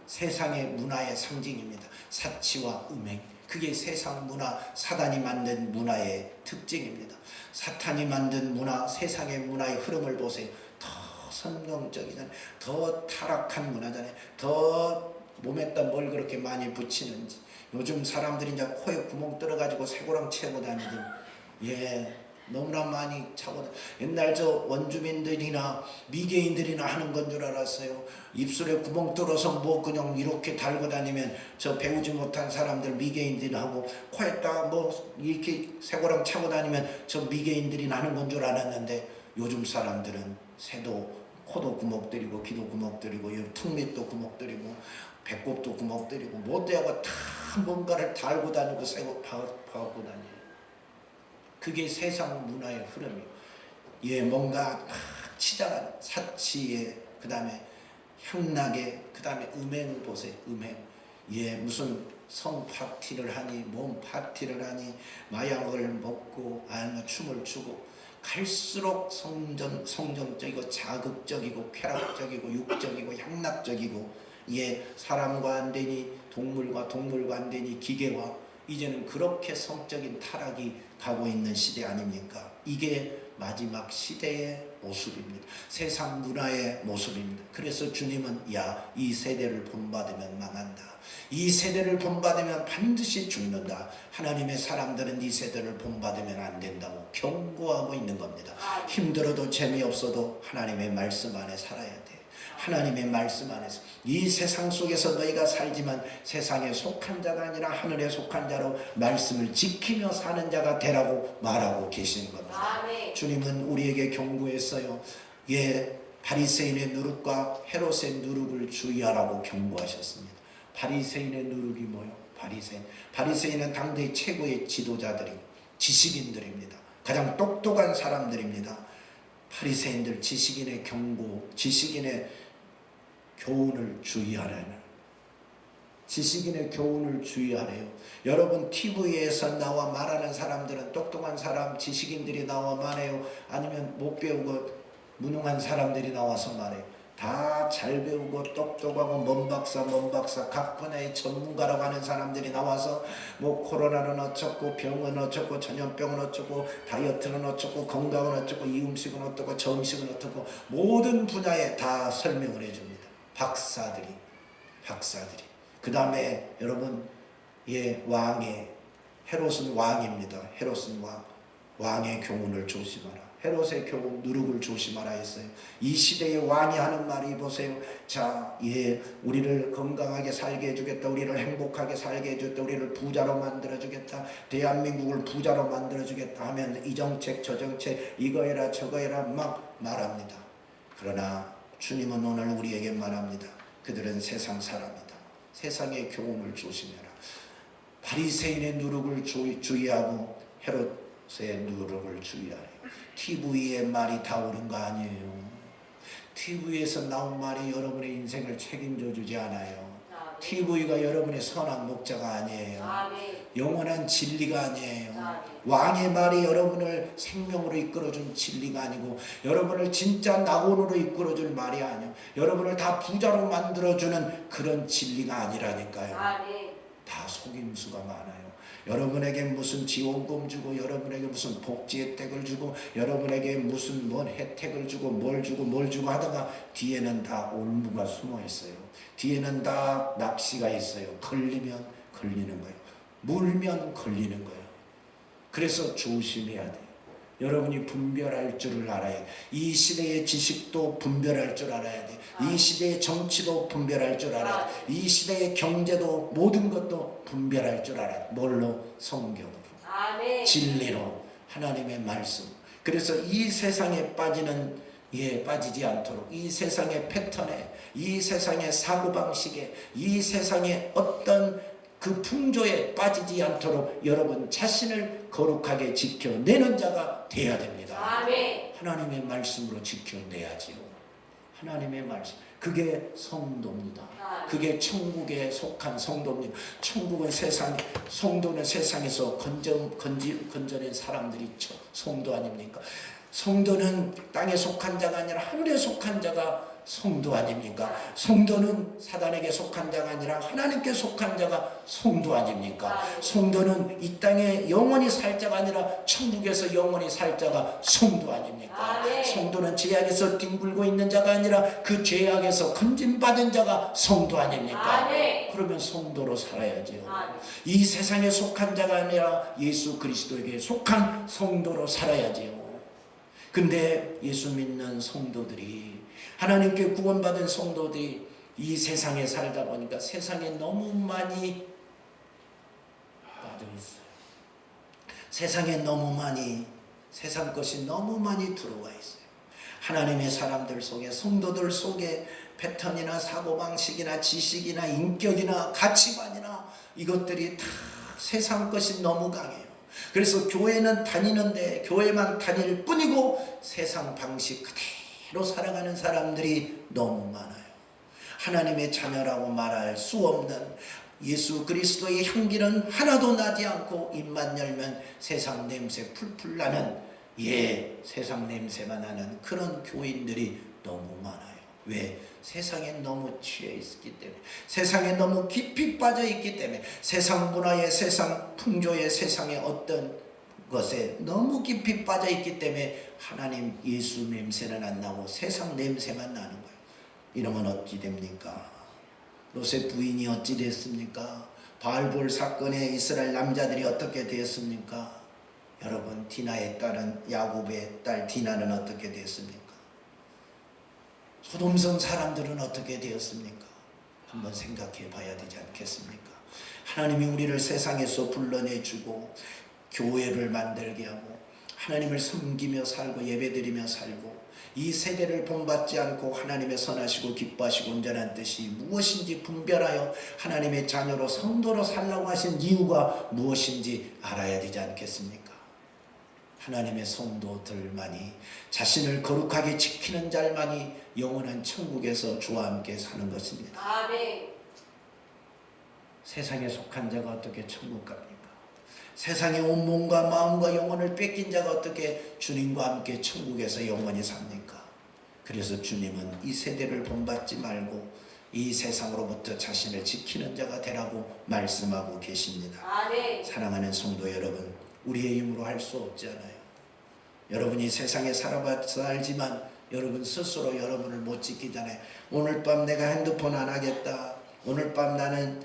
세상의 문화의 상징입니다. 사치와 음행, 그게 세상 문화, 사단이 만든 문화의 특징입니다. 사탄이 만든 문화, 세상의 문화의 흐름을 보세요. 더 선정적이잖아요. 더 타락한 문화잖아요. 더 몸에다 뭘 그렇게 많이 붙이는지. 요즘 사람들이 이제 코에 구멍 뚫어가지고 쇠고랑 채고 다니지. 너무나 많이 차고. 옛날 저 원주민들이나 미개인들이나 하는 건 줄 알았어요. 입술에 구멍 뚫어서 뭐 그냥 이렇게 달고 다니면 저 배우지 못한 사람들 미개인들하고 코에다 뭐 이렇게 쇠고랑 차고 다니면 저 미개인들이 나는 건 줄 알았는데 요즘 사람들은 새도 코도 구멍 뚫리고 귀도 구멍 뚫리고 턱 밑도 구멍 뚫리고 배꼽도 구멍 뚫리고 모두하고 다 뭔가를 달고 다니고 쇠고 파고 다녀요. 그게 세상 문화의 흐름이에요. 뭔가 치장한 사치에, 그 다음에 향락에, 그 다음에 음행을 보세요. 음행. 무슨 성 파티를 하니, 몸 파티를 하니, 마약을 먹고, 아니면 춤을 추고, 갈수록 성정적이고 자극적이고 쾌락적이고 육적이고 향락적이고, 사람과 안 되니 동물과 안 되니 기계와, 이제는 그렇게 성적인 타락이 가고 있는 시대 아닙니까? 이게 마지막 시대의 모습입니다. 세상 문화의 모습입니다. 그래서 주님은 이 세대를 본받으면 망한다. 이 세대를 본받으면 반드시 죽는다. 하나님의 사람들은 이 세대를 본받으면 안 된다고 경고하고 있는 겁니다. 힘들어도 재미없어도 하나님의 말씀 안에 살아야 돼. 하나님의 말씀 안에서 이 세상 속에서 너희가 살지만 세상에 속한 자가 아니라 하늘에 속한 자로 말씀을 지키며 사는 자가 되라고 말하고 계시는 겁니다. 주님은 우리에게 경고했어요. 바리새인의 누룩과 헤롯의 누룩을 주의하라고 경고하셨습니다. 바리새인의 누룩이 뭐예요? 바리새인은 당대 최고의 지도자들이고 지식인들입니다. 가장 똑똑한 사람들입니다. 바리새인들, 지식인의 경고, 지식인의 교훈을 주의하라는, 지식인의 교훈을 주의하래요. 여러분 TV에서 나와 말하는 사람들은 똑똑한 사람, 지식인들이 나와 말해요? 아니면 못 배우고 무능한 사람들이 나와서 말해요? 다 잘 배우고 똑똑하고 먼 박사 각 분야의 전문가라고 하는 사람들이 나와서 뭐 코로나는 어쩌고 병은 어쩌고 전염병은 어쩌고 다이어트는 어쩌고 건강은 어쩌고 이 음식은 어떻고 저 음식은 어떻고 모든 분야에 다 설명을 해줍니다. 박사들이. 그 다음에 여러분 왕의 헤롯은 왕입니다. 헤롯은 왕의 교훈을 조심하라. 헤롯의 교훈, 누룩을 조심하라 했어요. 이 시대의 왕이 하는 말이 보세요. 우리를 건강하게 살게 해주겠다. 우리를 행복하게 살게 해주겠다. 우리를 부자로 만들어주겠다. 대한민국을 부자로 만들어주겠다 하면 이 정책 저 정책 이거 해라 저거 해라 막 말합니다. 그러나 주님은 오늘 우리에게 말합니다. 그들은 세상 사람이다. 세상의 교훈을 조심해라. 바리새인의 누룩을 주의하고 헤롯의 누룩을 주의하라. TV의 말이 다 옳은 거 아니에요. TV에서 나온 말이 여러분의 인생을 책임져 주지 않아요. TV가 여러분의 선한 목자가 아니에요. 영원한 진리가 아니에요. 왕의 말이 여러분을 생명으로 이끌어준 진리가 아니고 여러분을 진짜 낙원으로 이끌어줄 말이 아니에요. 여러분을 다 부자로 만들어주는 그런 진리가 아니라니까요. 다 속임수가 많아요. 여러분에게 무슨 지원금 주고 여러분에게 무슨 복지 혜택을 주고 여러분에게 무슨 뭔 혜택을 주고 뭘 주고 하다가 뒤에는 다 올무가 숨어 있어요. 뒤에는 다 낚시가 있어요. 걸리면 걸리는 거예요. 물면 걸리는 거예요. 그래서 조심해야 돼요. 여러분이 분별할 줄을 알아야 돼. 이 시대의 지식도 분별할 줄 알아야 돼. 이 시대의 정치도 분별할 줄 알아야 돼. 이 시대의 경제도 모든 것도 분별할 줄 알아야 돼. 뭘로? 성경으로. 진리로. 하나님의 말씀. 그래서 이 세상에 빠지는 빠지지 않도록 이 세상의 패턴에, 이 세상의 사고방식에, 이 세상의 어떤 그 풍조에 빠지지 않도록 여러분 자신을 거룩하게 지켜내는 자가 되어야 됩니다. 아멘. 하나님의 말씀으로 지켜내야지요. 하나님의 말씀. 그게 성도입니다. 그게 천국에 속한 성도입니다. 천국은 성도는 세상에서 건져낸 사람들이 성도 아닙니까? 성도는 땅에 속한 자가 아니라 하늘에 속한 자가 성도 아닙니까? 성도는 사단에게 속한 자가 아니라 하나님께 속한 자가 성도 아닙니까? 성도는 이 땅에 영원히 살 자가 아니라 천국에서 영원히 살 자가 성도 아닙니까? 성도는 죄악에서 뒹굴고 있는 자가 아니라 그 죄악에서 건짐받은 자가 성도 아닙니까? 그러면 성도로 살아야지요. 이 세상에 속한 자가 아니라 예수 그리스도에게 속한 성도로 살아야지요. 근데 예수 믿는 성도들이, 하나님께 구원받은 성도들이 이 세상에 살다 보니까 세상에 너무 많이 빠져 있어요. 세상에 너무 많이, 세상 것이 너무 많이 들어와 있어요. 하나님의 사람들 속에, 성도들 속에 패턴이나 사고방식이나 지식이나 인격이나 가치관이나 이것들이 다 세상 것이 너무 강해요. 그래서 교회는 다니는데 교회만 다닐 뿐이고 세상 방식 그대로 살아가는 사람들이 너무 많아요. 하나님의 자녀라고 말할 수 없는, 예수 그리스도의 향기는 하나도 나지 않고 입만 열면 세상 냄새 풀풀 나는, 세상 냄새만 나는 그런 교인들이 너무 많아요. 왜? 세상에 너무 취해 있기 때문에, 세상에 너무 깊이 빠져 있기 때문에, 세상 문화에, 세상 풍조에, 세상의 어떤 것에 너무 깊이 빠져 있기 때문에 하나님 예수 냄새는 안 나고 세상 냄새만 나는 거예요. 이러면 어찌 됩니까? 롯의 부인이 어찌 됐습니까? 바알볼 사건에 이스라엘 남자들이 어떻게 되었습니까? 여러분, 디나의 딸은, 야곱의 딸 디나는 어떻게 되었습니까? 소돔성 사람들은 어떻게 되었습니까? 한번 생각해 봐야 되지 않겠습니까? 하나님이 우리를 세상에서 불러내주고 교회를 만들게 하고 하나님을 섬기며 살고 예배드리며 살고 이 세대를 본받지 않고 하나님의 선하시고 기뻐하시고 온전한 뜻이 무엇인지 분별하여 하나님의 자녀로 성도로 살라고 하신 이유가 무엇인지 알아야 되지 않겠습니까? 하나님의 성도들만이, 자신을 거룩하게 지키는 자만이 영원한 천국에서 주와 함께 사는 것입니다. 아멘. 세상에 속한 자가 어떻게 천국 갑니까? 세상에 온 몸과 마음과 영혼을 뺏긴 자가 어떻게 주님과 함께 천국에서 영원히 삽니까? 그래서 주님은 이 세대를 본받지 말고 이 세상으로부터 자신을 지키는 자가 되라고 말씀하고 계십니다. 아멘. 사랑하는 성도 여러분, 우리의 힘으로 할 수 없지 않아요. 여러분이 세상에 살지만 여러분 스스로 여러분을 못 지키잖아요. 오늘 밤 내가 핸드폰 안 하겠다. 오늘 밤 나는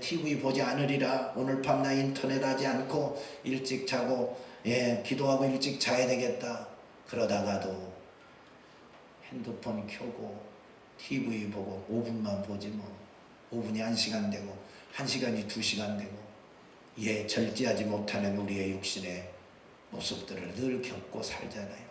TV 보지 않으리라. 오늘 밤 나 인터넷 하지 않고 일찍 자고 기도하고 일찍 자야 되겠다. 그러다가도 핸드폰 켜고 TV 보고 5분만 보지 뭐. 5분이 1시간 되고 1시간이 2시간 되고 절제하지 못하는 우리의 육신의 모습들을 늘 겪고 살잖아요.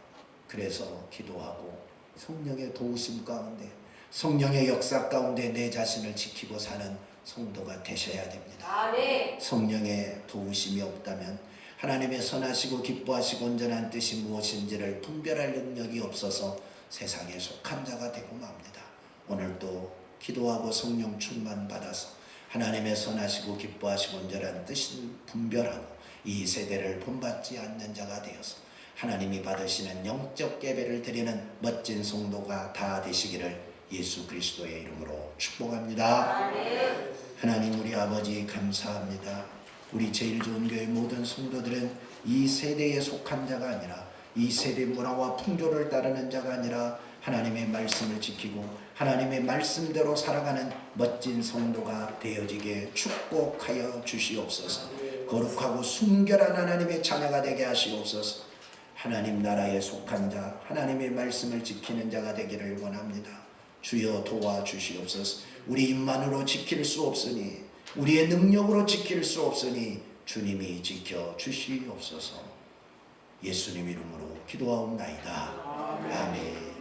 그래서 기도하고 성령의 도우심 가운데, 성령의 역사 가운데 내 자신을 지키고 사는 성도가 되셔야 됩니다. 아멘. 성령의 도우심이 없다면 하나님의 선하시고 기뻐하시고 온전한 뜻이 무엇인지를 분별할 능력이 없어서 세상에 속한 자가 되고 맙니다. 오늘도 기도하고 성령 충만 받아서 하나님의 선하시고 기뻐하시고 온전한 뜻을 분별하고 이 세대를 본받지 않는 자가 되어서 하나님이 받으시는 영적 예배를 드리는 멋진 성도가 다 되시기를 예수 그리스도의 이름으로 축복합니다. 아멘. 하나님 우리 아버지 감사합니다. 우리 제일 좋은 교회 모든 성도들은 이 세대에 속한 자가 아니라, 이 세대 문화와 풍조를 따르는 자가 아니라 하나님의 말씀을 지키고 하나님의 말씀대로 살아가는 멋진 성도가 되어지게 축복하여 주시옵소서. 거룩하고 순결한 하나님의 자녀가 되게 하시옵소서. 하나님 나라에 속한 자, 하나님의 말씀을 지키는 자가 되기를 원합니다. 주여 도와주시옵소서. 우리 입만으로 지킬 수 없으니, 우리의 능력으로 지킬 수 없으니 주님이 지켜주시옵소서. 예수님 이름으로 기도하옵나이다. 아멘.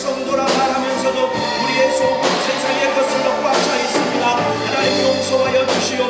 성도라 말하면서도 우리의 속은 세상의 것으로 꽉 차 있습니다. 하나님 용서하여 주시옵소서.